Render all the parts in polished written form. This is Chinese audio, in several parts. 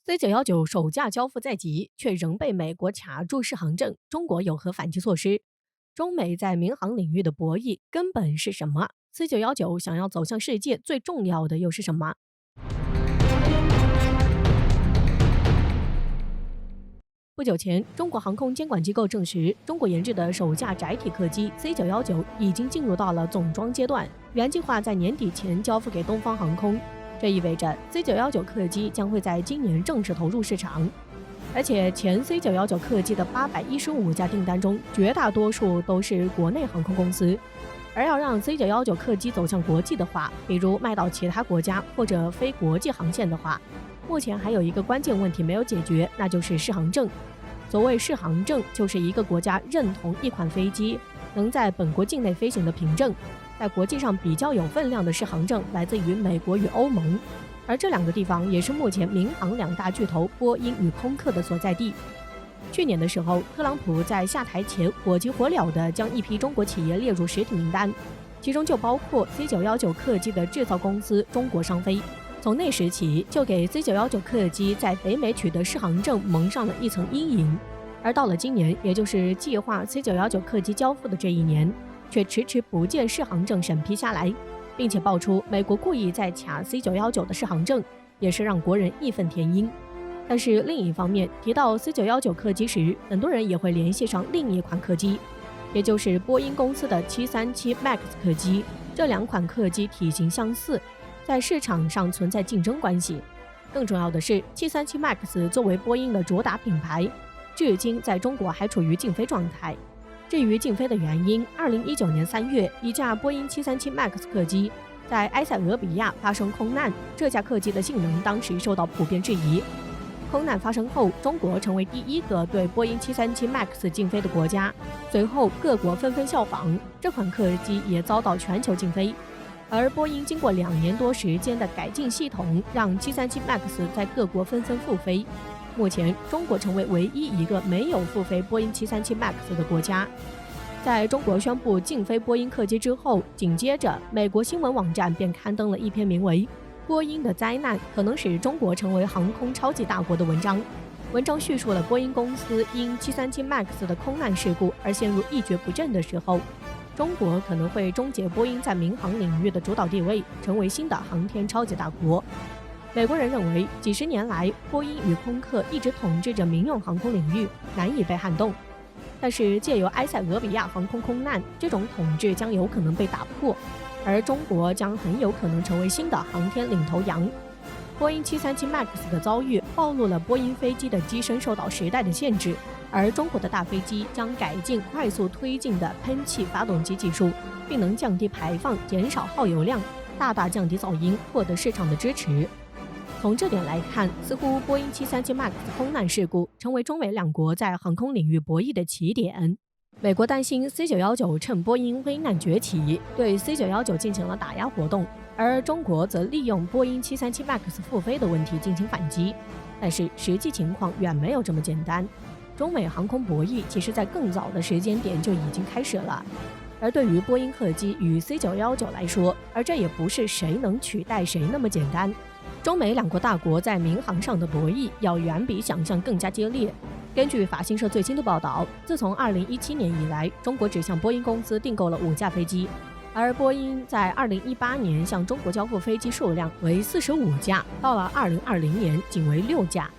C919首架交付在即，却仍被美国卡住试航证，中国有何反击措施？中美在民航领域的博弈根本是什么？C919想要走向世界，最重要的又是什么？不久前，中国航空监管机构证实，中国研制的首架载体客机 C919已经进入到了总装阶段，原计划在年底前交付给东方航空。这意味着 C919客机将会在今年正式投入市场，而且前 C919客机的815架订单中，绝大多数都是国内航空公司。而要让 C919客机走向国际的话，比如卖到其他国家或者非国际航线的话，目前还有一个关键问题没有解决，那就是适航证。所谓适航证，就是一个国家认同一款飞机能在本国境内飞行的凭证。在国际上比较有分量的适航证来自于美国与欧盟，而这两个地方也是目前民航两大巨头波音与空客的所在地。去年的时候，特朗普在下台前火急火燎地将一批中国企业列入实体名单，其中就包括 C919客机的制造公司中国商飞。从那时起，就给 C919客机在北美取得适航证蒙上了一层阴影。而到了今年，也就是计划 C919客机交付的这一年，却迟迟不见适航证审批下来，并且爆出美国故意在卡 C919的适航证，也是让国人义愤填膺。但是另一方面，提到 C919客机时，很多人也会联系上另一款客机，也就是波音公司的737 MAX 客机。这两款客机体型相似，在市场上存在竞争关系。更重要的是，737 MAX 作为波音的主打品牌，至今在中国还处于禁飞状态。至于禁飞的原因，2019年3月，一架波音737 MAX 客机在埃塞俄比亚发生空难，这架客机的性能当时受到普遍质疑。空难发生后，中国成为第一个对波音737 MAX 禁飞的国家，随后各国纷纷效仿，这款客机也遭到全球禁飞。而波音经过2年多时间的改进系统，让737 MAX 在各国纷纷复飞。目前，中国成为唯一一个没有复飞波音737 MAX 的国家。在中国宣布禁飞波音客机之后，紧接着美国新闻网站便刊登了一篇名为《波音的灾难可能使中国成为航空超级大国》的文章。文章叙述了波音公司因737 MAX 的空难事故而陷入一蹶不振的时候，中国可能会终结波音在民航领域的主导地位，成为新的航天超级大国。美国人认为，几十年来，波音与空客一直统治着民用航空领域，难以被撼动。但是，借由埃塞俄比亚航空空难，这种统治将有可能被打破，而中国将很有可能成为新的航天领头羊。波音737 MAX 的遭遇暴露了波音飞机的机身受到时代的限制，而中国的大飞机将改进快速推进的喷气发动机技术，并能降低排放、减少耗油量，大大降低噪音，获得市场的支持。从这点来看，似乎波音737 MAX 空难事故成为中美两国在航空领域博弈的起点。美国担心 C919趁波音危难崛起，对 C919进行了打压活动，而中国则利用波音737 MAX 复飞的问题进行反击。但是实际情况远没有这么简单，中美航空博弈其实在更早的时间点就已经开始了。而对于波音客机与 C919来说，而这也不是谁能取代谁那么简单。中美两国大国在民航上的博弈要远比想象更加激烈。根据法新社最新的报道，自从2017年以来，中国只向波音公司订购了5架飞机，而波音在2018年向中国交付飞机数量为45架，到了2020年仅为6架。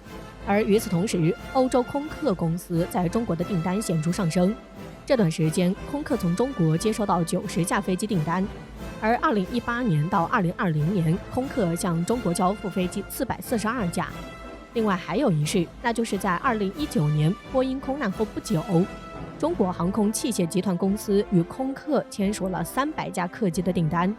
而与此同时，欧洲空客公司在中国的订单显著上升。这段时间，空客从中国接收到90架飞机订单，而2018年到2020年，空客向中国交付飞机442架。另外还有一事，那就是在2019年波音空难后不久，中国航空器械集团公司与空客签署了300架客机的订单，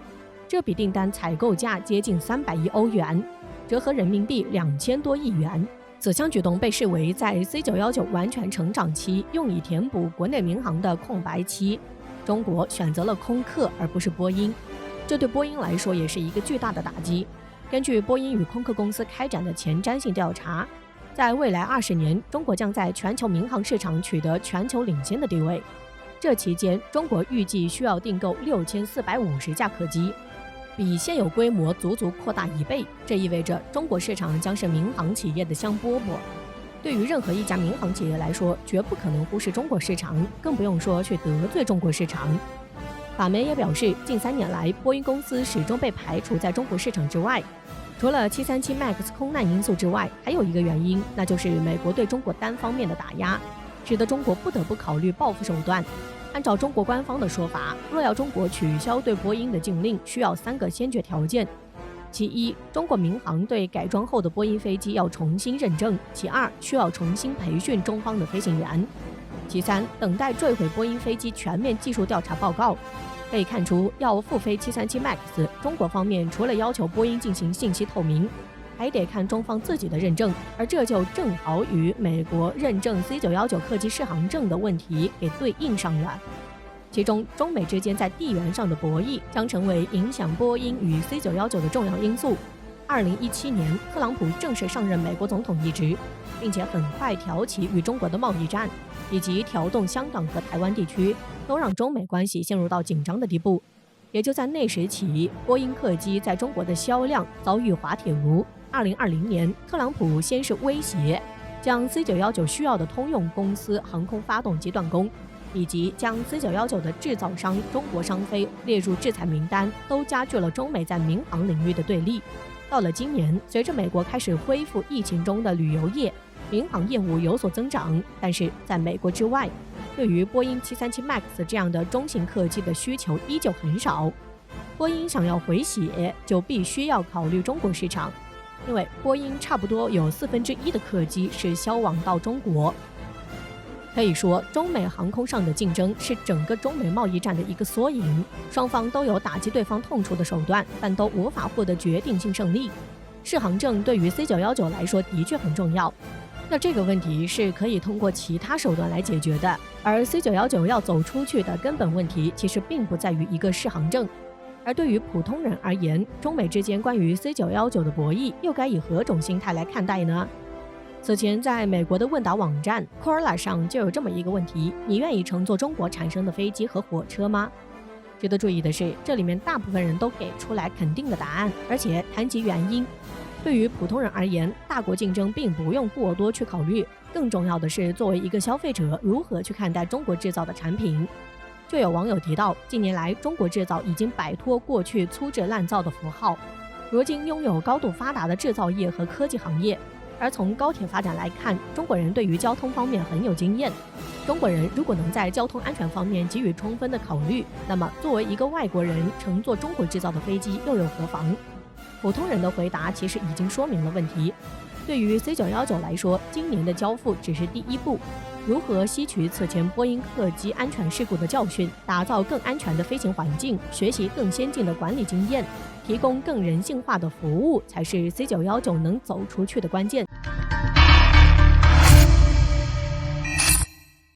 这笔订单采购价接近300亿欧元，折合人民币2000多亿元。此项举动被视为在 C919完全成长期用以填补国内民航的空白期，中国选择了空客而不是波音，这对波音来说也是一个巨大的打击。根据波音与空客公司开展的前瞻性调查，在未来20年，中国将在全球民航市场取得全球领先的地位。这期间，中国预计需要订购6450架客机。比现有规模足足扩大1倍，这意味着中国市场将是民航企业的香饽饽。对于任何一家民航企业来说，绝不可能忽视中国市场，更不用说去得罪中国市场。法媒也表示，近3年来，波音公司始终被排除在中国市场之外。除了737 MAX 空难因素之外，还有一个原因，那就是美国对中国单方面的打压，使得中国不得不考虑报复手段。按照中国官方的说法，若要中国取消对波音的禁令，需要3个先决条件。其一，中国民航对改装后的波音飞机要重新认证；其二，需要重新培训中方的飞行员；其三，等待坠毁波音飞机全面技术调查报告。可以看出，要复飞737 MAX， 中国方面除了要求波音进行信息透明，还得看中方自己的认证，而这就正好与美国认证 C919 客机适航证的问题给对应上了。其中，中美之间在地缘上的博弈将成为影响波音与 C919 的重要因素。2017年，特朗普正式上任美国总统一职，并且很快挑起与中国的贸易战，以及调动香港和台湾地区，都让中美关系陷入到紧张的地步。也就在那时起，波音客机在中国的销量遭遇滑铁卢。2020年，特朗普先是威胁将 C919 需要的通用公司航空发动机断供，以及将 C919 的制造商中国商飞列入制裁名单，都加剧了中美在民航领域的对立。到了今年，随着美国开始恢复疫情中的旅游业，民航业务有所增长，但是在美国之外，对于波音737 MAX 这样的中型客机的需求依旧很少。波音想要回血，就必须要考虑中国市场，因为波音差不多有1/4的客机是销往到中国。可以说，中美航空上的竞争是整个中美贸易战的一个缩影，双方都有打击对方痛处的手段，但都无法获得决定性胜利。适航证对于 C919 来说的确很重要，那这个问题是可以通过其他手段来解决的，而 C919 要走出去的根本问题其实并不在于一个适航证。而对于普通人而言，中美之间关于 C919 的博弈又该以何种心态来看待呢？此前在美国的问答网站 Quora 上就有这么一个问题：你愿意乘坐中国产生的飞机和火车吗？值得注意的是，这里面大部分人都给出来肯定的答案，而且谈及原因。对于普通人而言，大国竞争并不用过多去考虑，更重要的是作为一个消费者如何去看待中国制造的产品。就有网友提到，近年来中国制造已经摆脱过去粗制滥造的符号，如今拥有高度发达的制造业和科技行业。而从高铁发展来看，中国人对于交通方面很有经验。中国人如果能在交通安全方面给予充分的考虑，那么作为一个外国人乘坐中国制造的飞机又有何妨？普通人的回答其实已经说明了问题。对于 C919 来说，今年的交付只是第一步。如何吸取此前波音客机安全事故的教训，打造更安全的飞行环境，学习更先进的管理经验，提供更人性化的服务，才是 C919 能走出去的关键。